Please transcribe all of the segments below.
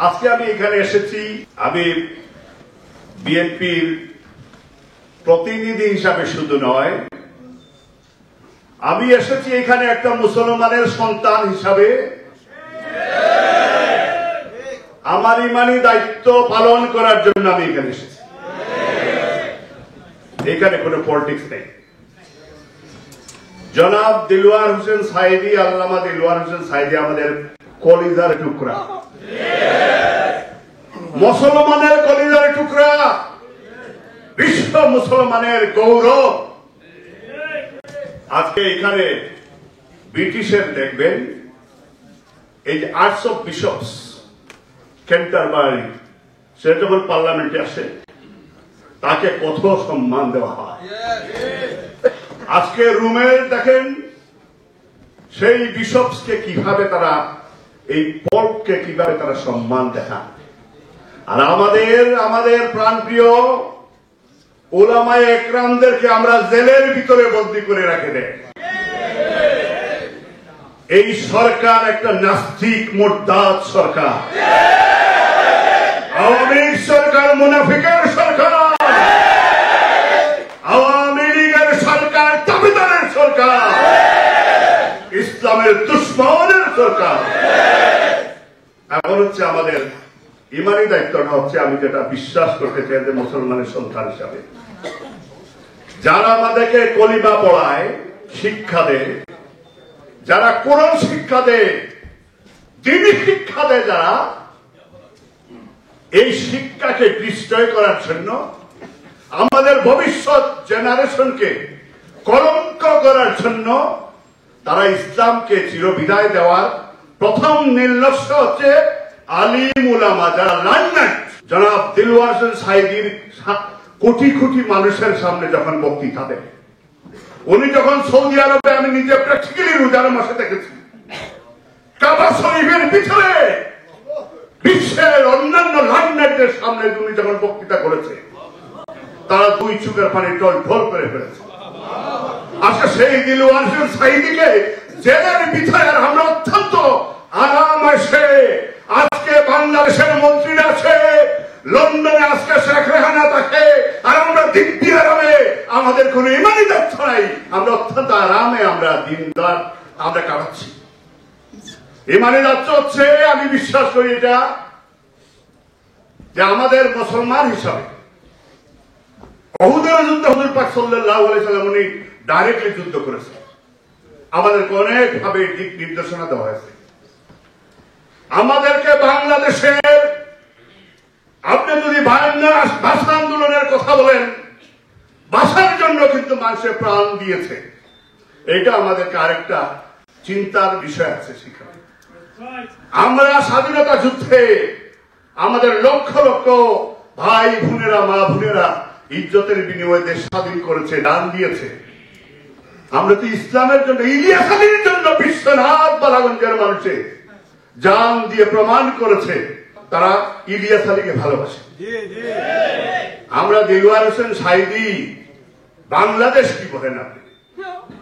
আজকে আমি এখানে এসেছি, আমি বিএনপির প্রতিনিধি হিসাবে শুধু নয়, আমি এসেছি এখানে একটা মুসলমানের সন্তান হিসাবে আমার ইমানি দায়িত্ব পালন করার জন্য আমি এখানে এসেছি। এখানে কোনো পলিটিক্স নেই। জনাব দিলওয়ার হোসেন সাইদি, আল্লামা দিলওয়ার হোসেন সাইদি আমাদের কলিজার টুকরা, মুসলমানের কলিজার টুকরা, বিশ্ব মুসলমানের গৌরব। আজকে এখানে ব্রিটিশের দেখবেন এই যে আর্টস অফ বিশপস ক্যান্টারবারি, সে যখন পার্লামেন্টে আসে তাকে কত সম্মান দেওয়া হয়। আজকে রুমের দেখেন সেই বিশপসকে কিভাবে তারা, এই পোপকে কিভাবে তারা সম্মান দেখান। আর আমাদের প্রাণপ্রিয় উলামায়ে একরামদেরকে আমরা জেলের ভিতরে বন্দী করে রেখে দেয়। এই সরকার একটা নাস্তিক মুরতাদ সরকার, আওয়ামী লীগ সরকার মুনাফিকের সরকার, আওয়ামী লীগের সরকার তাবেদারের সরকার, ইসলামের দুশ্মনের সরকার। এখন হচ্ছে আমাদের ইমানি দায়িত্বটা হচ্ছে, আমি যেটা বিশ্বাস করতে চাই যে মুসলমানের সন্তান হিসাবে যারা আমাদেরকে কলিমা পড়ায়, শিক্ষা দেয়, যারা কোরআন শিক্ষা দেয়, দ্বীনি শিক্ষা দেয়, যারা এই শিক্ষাকে ডিস্ট্রয় করার জন্য, আমাদের ভবিষ্যৎ জেনারেশনকে কলঙ্ক করার জন্য, তারা ইসলামকে চিরবিদায় দেওয়ার প্রথম নির্লক্ষ্য হচ্ছে আলিম উলামা, যারা লাইনম্যান। জনাব দিলওয়ার হোসেন সাইদির কোটি কোটি মানুষের সামনে যখন বক্তৃতা দেন, উনি যখন সৌদি আরবে, আমি নিজে প্র্যাকটিক্যালি রোজার মাসে দেখেছি, কাবা শরীফের ভিতরে বিশ্বের অন্যান্য লাইনম্যানদের সামনে উনি যখন বক্তৃতা করেছে, তারা দুই চোখের পানি টল ঢোল করে ফেলেছে। আজকে সেই দিলওয়ার হোসেন সাইদিকে জেলের ভিতরে আমরা অত্যন্ত আরাম আসে, আজকে বাংলাদেশের মন্ত্রীরা আছে, লন্ডনে আজকে শেখ রেহানা থাকে, আর আমরা দিব্যি আরামে, আমাদের কোন ইমানি দায়িত্ব নাই, আমরা অত্যন্ত আরামে আমরা দিন রাত আমরা কাটাচ্ছি। ইমানি দায়িত্ব হচ্ছে, আমি বিশ্বাস করি এটা, যে আমাদের মুসলমান হিসাবে উহুদের যুদ্ধ হুজুর পাক সাল্লাল্লাহু আলাইহি সাল্লাম উনি ডাইরেক্টলি যুদ্ধ করেছেন, আমাদেরকে অনেক ভাবে দিক নির্দেশনা দেওয়া হয়েছে। আমাদেরকে বাংলাদেশের, আপনি যদি ভাষা আন্দোলনের কথা বলেন, ভাষার জন্য কিন্তু মানুষের প্রাণ দিয়েছে, এটা আমাদেরকে আরেকটা চিন্তার বিষয় আছে সেখানে। আমরা স্বাধীনতা যুদ্ধে আমাদের লক্ষ লক্ষ ভাই বোনেরা, মা বোনেরা ইজ্জতের বিনিময়ে দেশ স্বাধীন করেছে, দান দিয়েছে। আমরা তো ইসলামের জন্য, ইলিয়াস আলীর জন্য বিশ্বনাথ বালাগঞ্জের মানুষে জান দিয়ে প্রমাণ করেছে তারা ইলিয়াস আলীকে ভালোবাসে। আমরা দিলওয়ার হোসেন সাইদি, বাংলাদেশ কি বলেন আপনি,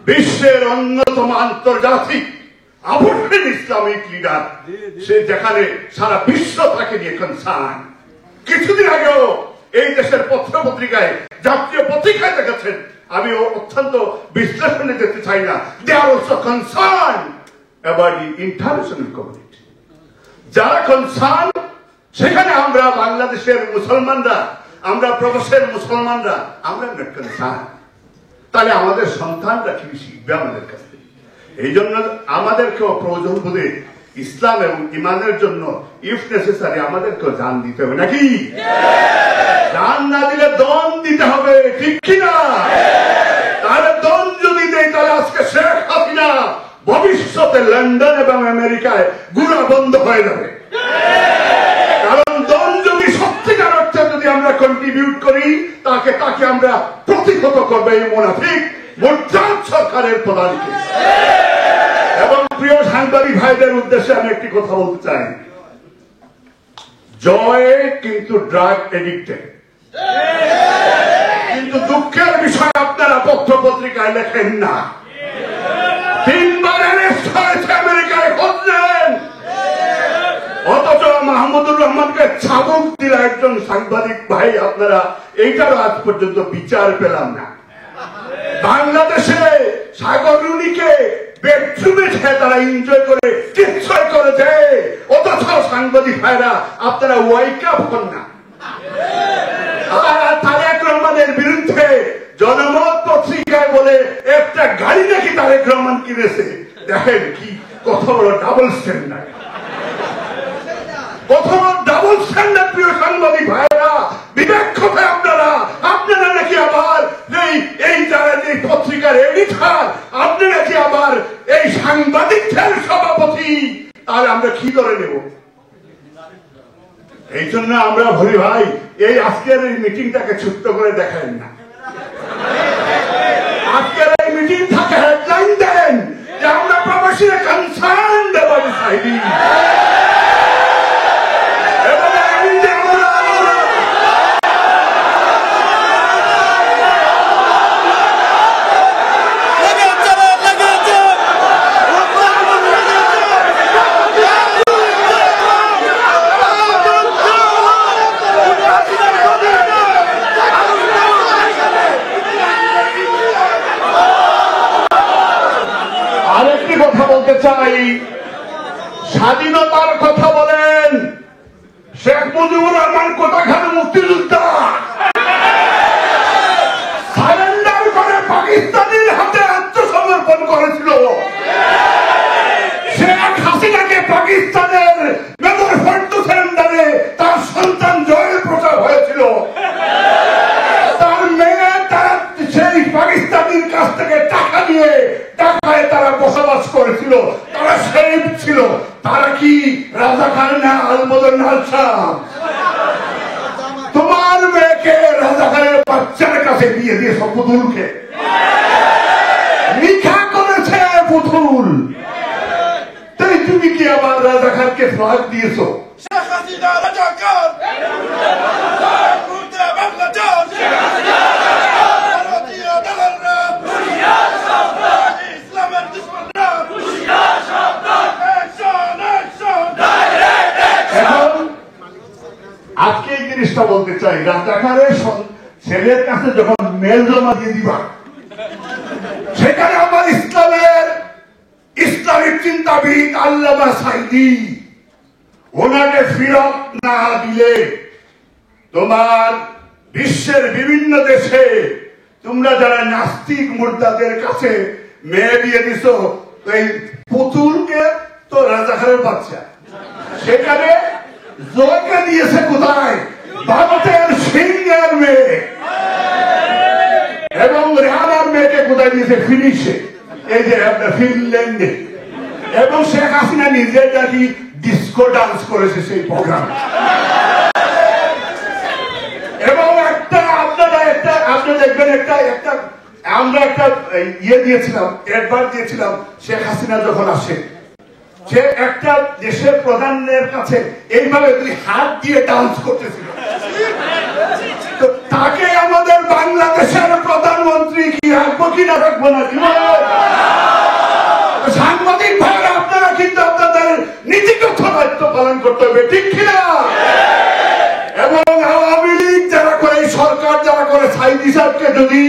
বিশ্বের অন্যতম আন্তর্জাতিক আবর্ষণ ইসলামিক লিডার, সে যেখানে সারা বিশ্ব তাকে নিয়ে কনসার্ন। কিছুদিন আগেও এই দেশের পত্র পত্রিকায়, জাতীয় পত্রিকায় দেখেছেন, আমি অত্যন্ত বিশ্লেষণে যেতে চাই না, they are also concern about the international community. যারা কনসার্ন, সেখানে আমরা বাংলাদেশের মুসলমানরা, আমরা প্রবাসের মুসলমানরা, আমরা নট কনসার্ন। তাহলে আমাদের সন্তানরা কি শিখবে আমাদের কাছে? এই জন্য আমাদেরকেও প্রয়োজন বোধে ইসলাম এবং ইমানের জন্য ইফ নেসেসারি আমাদেরকেও জান দিতে হবে, নাকি? জান না দিলে দম দিতে হবে, ঠিক কিনা? তাহলে দম যদি দেয়, তাহলে আজকে শেখ হাসিনা ভবিষ্যতে লন্ডন এবং আমেরিকায় গুণা বন্ধ হয়ে যাবে। কারণ দম যদি সত্যিকার অর্থে যদি আমরা কন্ট্রিবিউট করি, তাকে আমরা প্রতিহত করবে এই মুনাফিক মুরতাদ সরকারের প্রধানকে। এবং প্রিয় সাংবাদিক ভাইদের উদ্দেশ্যে আমি একটি কথা বলতে চাই, জয় কিন্তু ড্রাগ এডিক্টেড, কিন্তু দুঃখের বিষয় আপনারা পত্র পত্রিকায় লেখেন না। 3 বার অ্যারেস্ট হয়েছে আমেরিকায়, খোঁজ নেন, অথচ মাহমুদুর রহমানকে চাবুক দিল একজন সাংবাদিক ভাই, আপনারা এইটারও আজ পর্যন্ত বিচার পেলাম না। বাংলাদেশে সাগর রুনিকে বেডরুমে তারা এনজয় করে টিপসয় করেছে, অথচ সাংবাদিক ভাইরা আপনারা ওয়াইক আপ হন না। তারেক রহমানের বিরুদ্ধে জনমত পত্রিকায় বলে একটা গাড়ি নাকি তারেক রহমান কিনেছে। দেখেন কি কত বড় ডাবল স্ট্যান্ডার্ড, কত বড় ডাবল স্ট্যান্ডার্ড। প্রিয় সাংবাদিক ভাইরা, বিবেক কোথায় আপনারা? আপনারা নাকি আবার এই যারা যে পত্রিকার এডিটর, আপনি নাকি আবার এই সাংবাদিকদের সভাপতি, আর আমরা কি করে নেব? এই জন্য আমরা বলি ভাই, এই আজকের এই মিটিংটাকে ছোট্ট করে দেখান না। আজকের এই মিটিং থাকে হেডলাইন দেন যে আমরা প্রবাসীরা কনসার্ন অ্যাবাউট সাইদি। কথা বলতে চাই, স্বাধীনতার কথা বলেন। শেখ মুজিবুর রহমান কোথাখানে মুক্তিযোদ্ধা সারেন্ডার করে পাকিস্তানের হাতে আত্মসমর্পণ করেছিল। শেখ হাসিনাকে পাকিস্তানের মেজর ফেরদৌসের আন্ডারে তার সন্তান জয়ের প্রচার হয়েছিল। তার মেয়ে তারা সেই পাকিস্তানির কাছ থেকে টাকা নিয়ে টাকায় তারা বসবাস করেছিল, তারা শরীফ ছিল। তারা কি রাজাকার না আলবদর নালসা? তোমার মেয়েকে রাজাকারের বাচ্চার কাছে দিয়ে দিয়েছ, পুতুলকে নিখা করেছে পুতুল। তাই তুমি কি আবার রাজাকারকে ফ্ল্যাগ দিয়েছ? আজকে এই জিনিসটা বলতে চাই, রাজাকারের ছেলের কাছে যখন মেল জমা দিয়ে দিবা, সেখানে আমার ইসলামিক চিন্তাবিদ আল্লামা সাইদি ওনাকে ফিরত না দিলে তোমার বিশ্বের বিভিন্ন দেশে তোমরা যারা নাস্তিক মুর্দাদের কাছে মেয়ে দিয়ে দিছো, এই পুতুলকে তো রাজাকারের বাচ্চা, সেখানে জয়কে দিয়েছে কোথায়? ভারতের সিংহের মেয়ে। এবং রেহানার মেয়েকে কোথায় দিয়েছে? ফিনিশে, এই যে ফিনল্যান্ডে। এবং শেখ হাসিনা নিজে নাকি ডিস্কো ডান্স করেছে সেই প্রোগ্রামে। এবং আপনি দেখবেন আমরা একটা ইয়ে দিয়েছিলাম, অ্যাডভার্ট দিয়েছিলাম, শেখ হাসিনা যখন আসে, সে একটা দেশের প্রধানের কাছে এইভাবে হাত দিয়ে ডান্স করতেছিল। তো তাকে আমাদের বাংলাদেশের প্রধানমন্ত্রী কি রাখবো কি না রাখবো না? সাংবাদিক ভাইরা, আপনারা কিন্তু আপনাদের নীতিগত দায়িত্ব পালন করতে হবে, ঠিক কিনা? এবং আওয়ামী লীগ যারা করে, সরকার যারা করে, সাইদি সাহেবকে যদি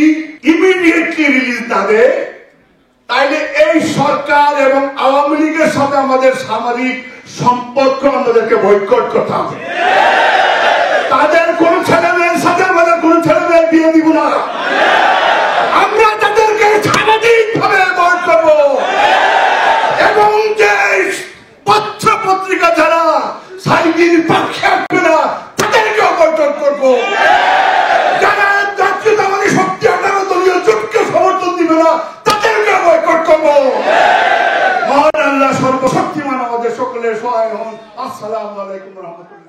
ইমিডিয়েটলি রিলিজ না দেয়, তাইলে এই সরকার এবং আওয়ামী লীগের সাথে আমাদের সামাজিক সম্পর্ক আমাদেরকে বয়কট করতে হবে। তাদের কোন ছেলে মেয়ের সাথে আমাদের কোন ছেলে মেয়ের বিয়ে দিব না। আমরা তাদেরকে সামাজিক ভাবে বয়কট করব। এবং যে পত্র পত্রিকা যারা সাইদির পক্ষে আসবে না, তাদেরকেও বয়কট করব। যারা জাতীয়তাবাদী শক্তি 18 দলীয় জোটকে সমর্থন দিবে না, তাদেরকেও বয়কট করব। মহান আল্লাহ সর্বশক্তিমান আমাদের সকলের সহায় হন। আসসালামু আলাইকুম ওয়া রাহমাতুল্লাহ।